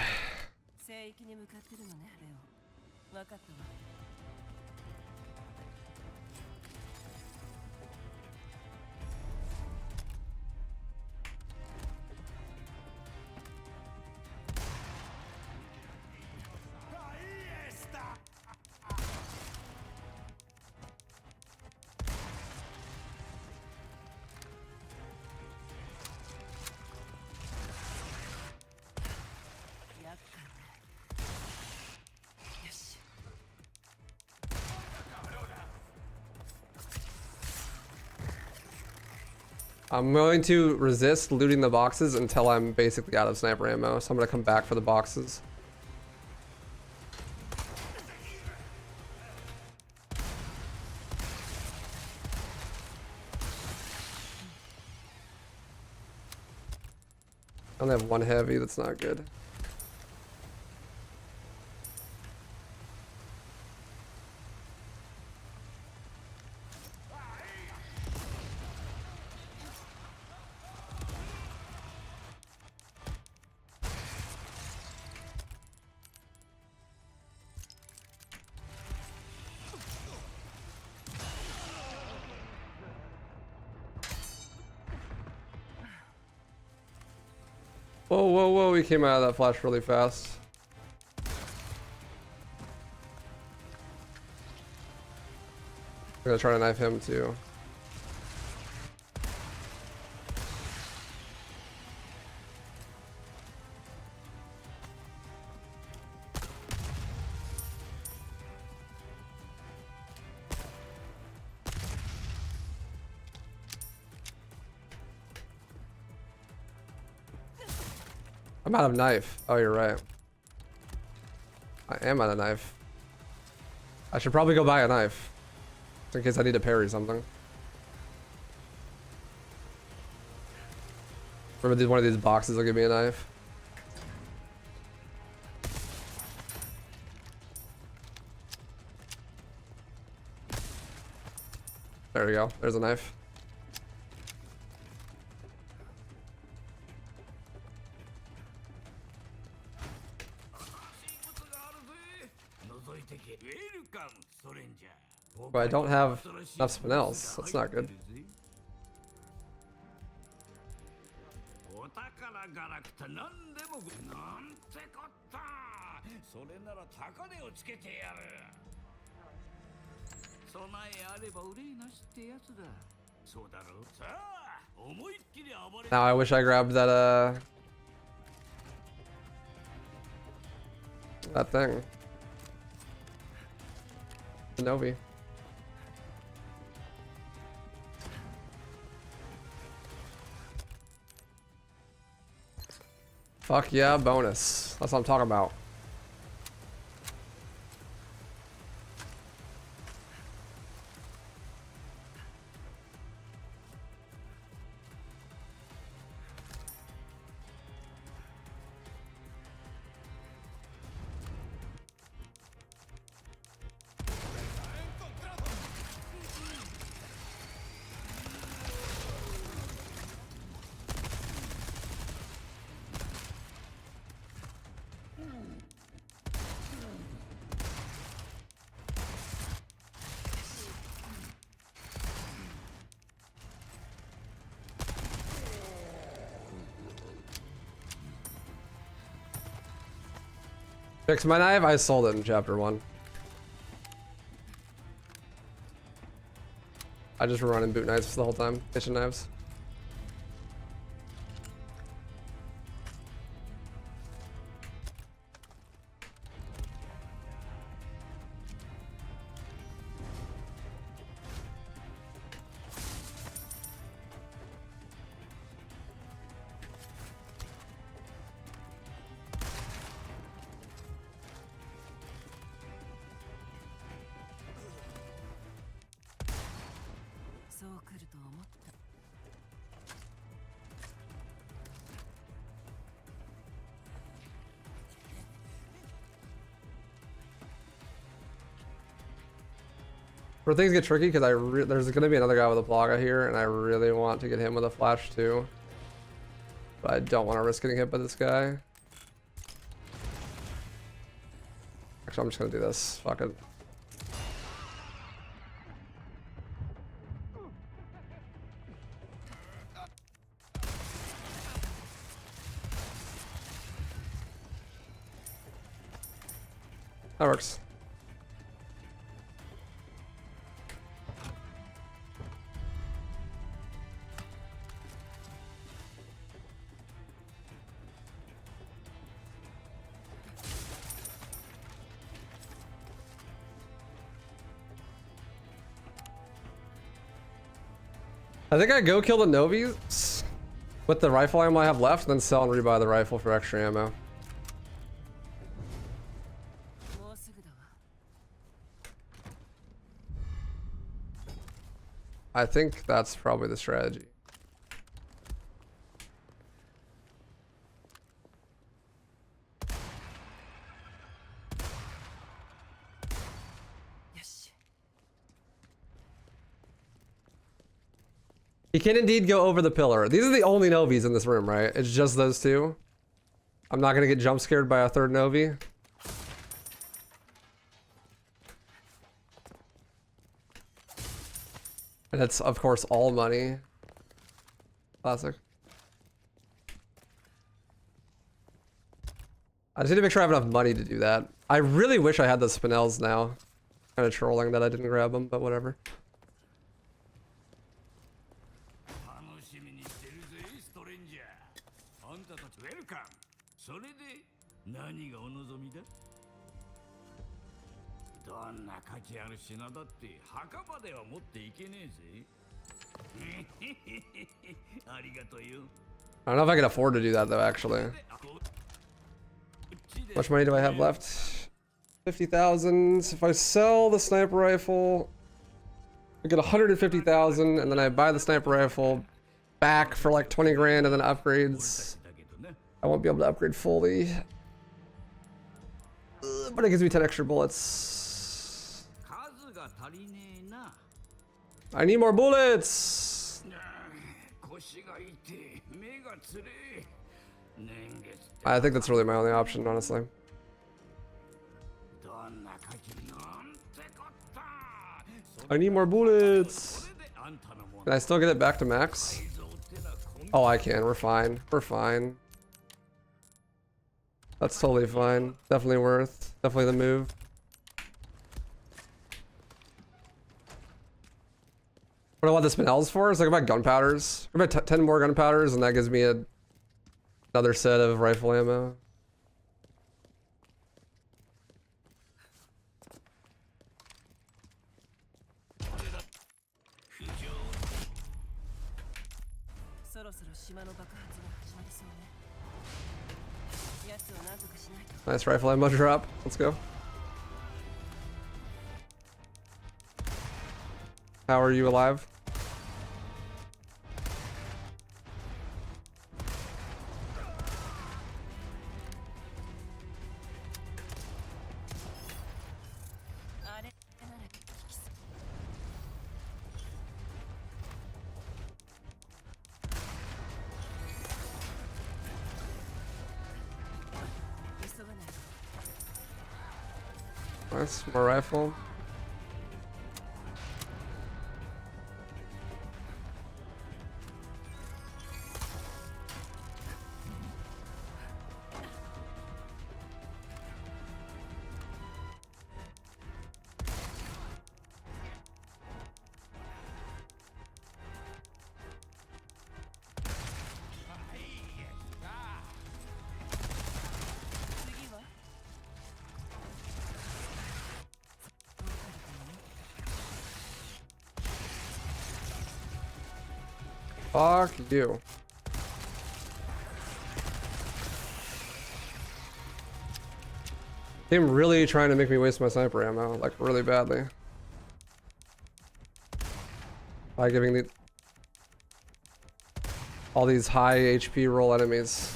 I'm going to resist looting the boxes until I'm basically out of sniper ammo. So I'm gonna come back for the boxes. I only have one heavy, that's not good. Whoa, whoa, whoa, he came out of that flash really fast. I'm gonna try to knife him too. I'm out of knife. Oh, you're right. I am out of knife. I should probably go buy a knife. In case I need to parry something. Remember one of these boxes will give me a knife. There we go. There's a knife. But I don't have enough spinels. That's not good. Now I wish I grabbed that that thing. The Novi. Fuck yeah, bonus. That's what I'm talking about. Fix my knife? I sold it in chapter 1. I just been running boot knives the whole time. Kitchen knives. Where things get tricky because there's gonna be another guy with a plaga here, and I really want to get him with a flash too. But I don't want to risk getting hit by this guy. Actually, I'm just gonna do this. Fuck it. That works. I think I go kill the Novies with the rifle ammo I have left, and then sell and rebuy the rifle for extra ammo. I think that's probably the strategy. He can indeed go over the pillar. These are the only Novies in this room, right? It's just those two. I'm not gonna get jump scared by a third Novi. And it's, of course, all money. Classic. I just need to make sure I have enough money to do that. I really wish I had the Spinels now. Kind of trolling that I didn't grab them, but whatever. I don't know if I can afford to do that though, actually. How much money do I have left? 50,000. If I sell the sniper rifle, I get 150,000, and then I buy the sniper rifle back for like 20 grand, and then upgrades. I won't be able to upgrade fully, but it gives me 10 extra bullets. I need more bullets. I think that's really my only option, honestly. I need more bullets. Can I still get it back to max? Oh, I can. We're fine. We're fine. That's totally fine. Definitely worth. Definitely the move. What do I want the Spinels for? It's like about gunpowders. About 10 more gunpowders, and that gives me another set of rifle ammo. Nice rifle ammo drop. Let's go. How are you alive? Nice, more rifle. Fuck you. Him really trying to make me waste my sniper ammo, like really badly. By giving all these high HP roll enemies.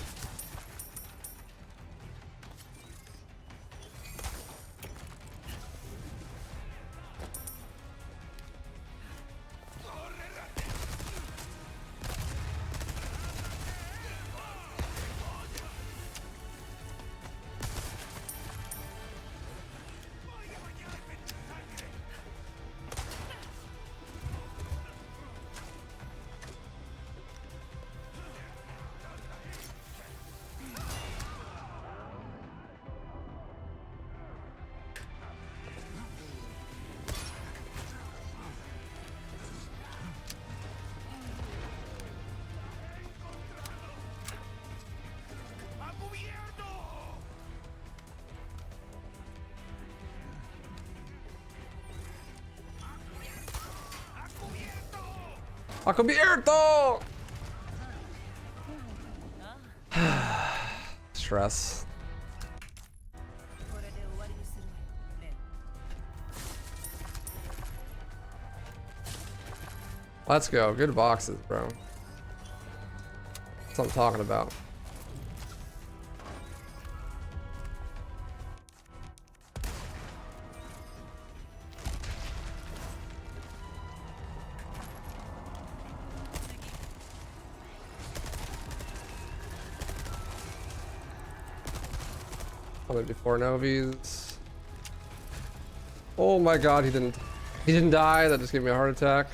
Cubierto! Stress. Let's go. Good boxes, bro. That's what I'm talking about. Before Novies. Oh my god, he didn't die. That just gave me a heart attack.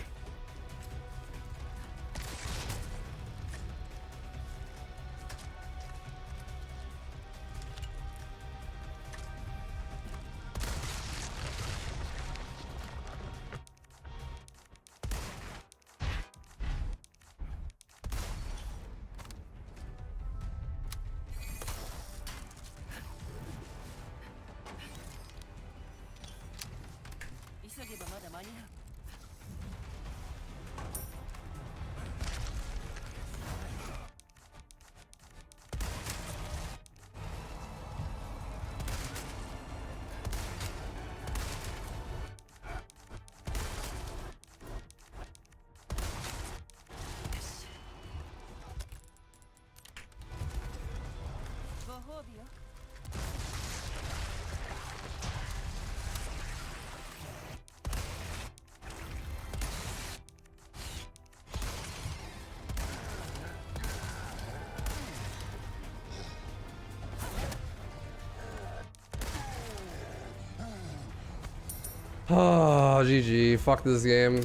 Oh, GG. Fuck this game.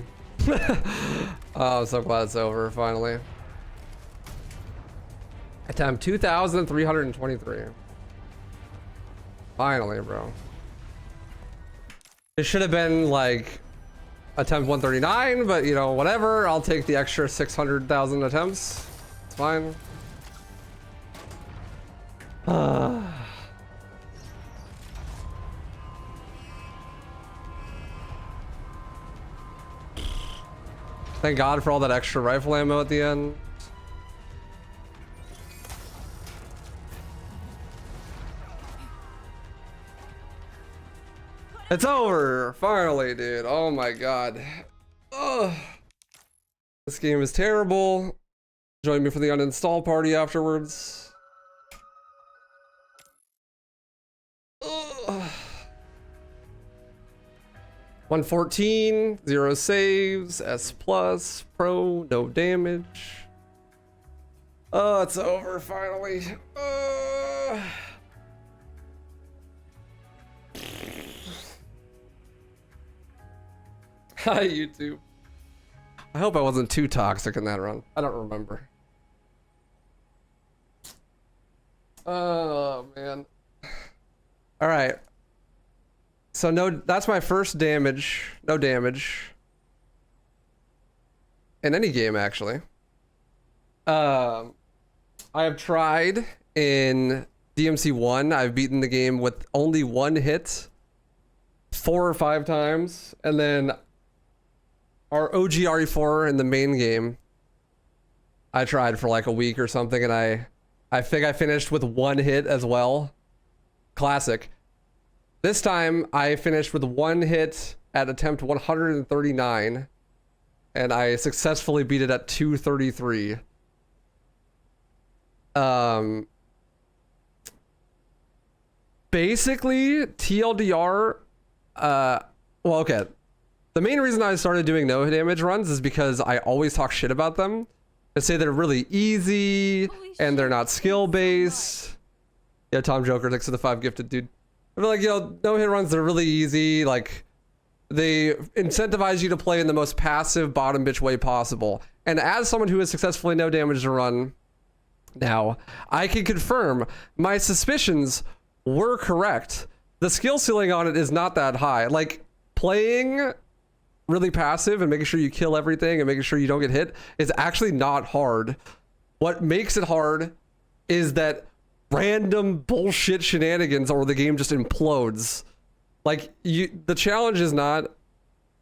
Oh, I'm so glad it's over, finally. Attempt 2,323. Finally, bro. It should have been, like, attempt 139, but, you know, whatever. I'll take the extra 600,000 attempts. It's fine. Thank God for all that extra rifle ammo at the end. It's over, finally, dude. Oh my God. Ugh. This game is terrible. Join me for the uninstall party afterwards. Ugh. 114, 0 saves, S plus, pro, no damage. Oh, it's over finally. Hi, YouTube. I hope I wasn't too toxic in that run. I don't remember. Oh, man. All right. So no, that's my first damage. No damage. In any game, actually. I have tried in DMC 1. I've beaten the game with only one hit 4 or 5 times. And then our OG RE4 in the main game, I tried for like a week or something, and I think I finished with 1 hit as well. Classic. This time I finished with 1 hit at attempt 139, and I successfully beat it at 233. Basically TLDR, well, okay. The main reason I started doing no damage runs is because I always talk shit about them and say they're really easy and they're not skill based. Yeah, Tom Joker, thanks for the 5 gifted, dude. I feel like, you know, no hit runs, they're really easy. Like, they incentivize you to play in the most passive bottom bitch way possible. And as someone who has successfully no damage to run now, I can confirm my suspicions were correct. The skill ceiling on it is not that high. Like, playing really passive and making sure you kill everything and making sure you don't get hit is actually not hard. What makes it hard is that random bullshit shenanigans or the game just implodes. Like, the challenge is not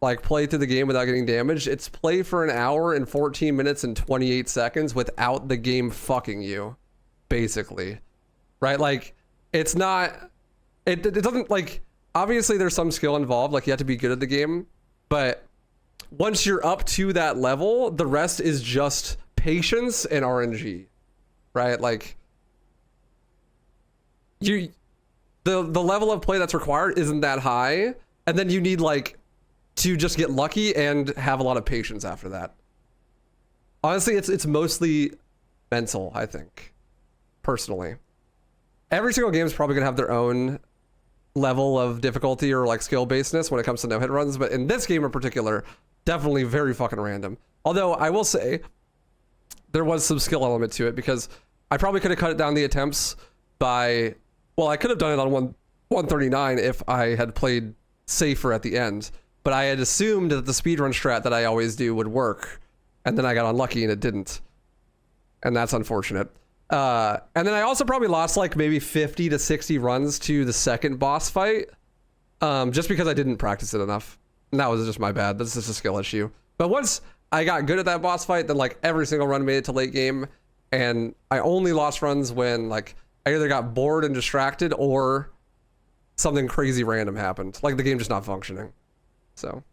like play through the game without getting damaged, it's play for an hour and 14 minutes and 28 seconds without the game fucking you, basically, right? Like, it's not, it doesn't, like, obviously there's some skill involved, like you have to be good at the game, but once you're up to that level, the rest is just patience and RNG, right? Like, the level of play that's required isn't that high, and then you need like to just get lucky and have a lot of patience after that. Honestly, it's mostly mental, I think, personally. Every single game is probably gonna have their own level of difficulty or like skill basedness when it comes to no hit runs, but in this game in particular, definitely very fucking random. Although I will say there was some skill element to it, because I probably could have cut it down the attempts by, well, I could have done it on 139 if I had played safer at the end, but I had assumed that the speedrun strat that I always do would work, and then I got unlucky and it didn't, and that's unfortunate. And then I also probably lost like maybe 50 to 60 runs to the second boss fight, just because I didn't practice it enough. And that was just my bad. That's just a skill issue. But once I got good at that boss fight, then like every single run made it to late game, and I only lost runs when like I either got bored and distracted or something crazy random happened, like the game just not functioning. So,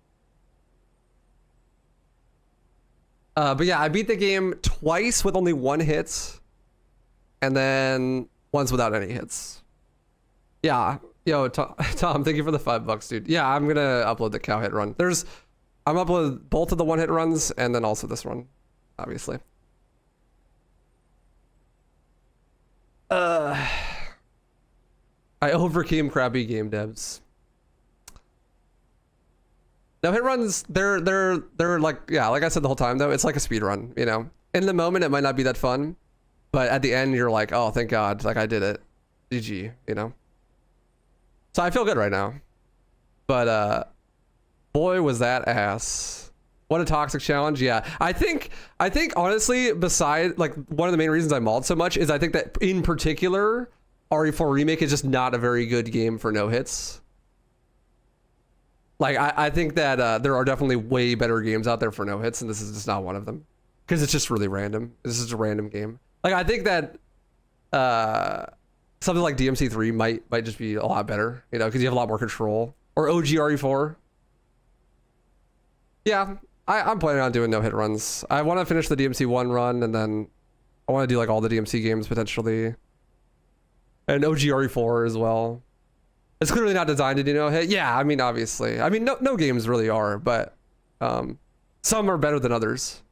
but yeah, I beat the game twice with only 1 hit, and then once without any hits. Yeah, yo, Tom, thank you for the $5, dude. Yeah, I'm gonna upload the cow hit run. I'm uploading both of the 1 hit runs and then also this run, obviously. I overcame crappy game devs. No hit runs, they're like, yeah, like I said the whole time though, it's like a speed run, you know. In the moment it might not be that fun, but at the end you're like, oh, thank God, like I did it. GG, you know. So I feel good right now. But boy was that ass. What a toxic challenge. Yeah. I think honestly, beside like one of the main reasons I mauled so much is I think that in particular RE4 Remake is just not a very good game for no hits. Like I think that there are definitely way better games out there for no hits, and this is just not one of them, because it's just really random. This is a random game. Like I think that something like DMC3 might just be a lot better, you know, because you have a lot more control. Or OG RE4. Yeah, I'm planning on doing no hit runs. I want to finish the DMC1 run, and then I want to do like all the DMC games potentially, and OG RE4 as well. It's clearly not designed to do no hit. Yeah, I mean, obviously. I mean, no games really are, but some are better than others.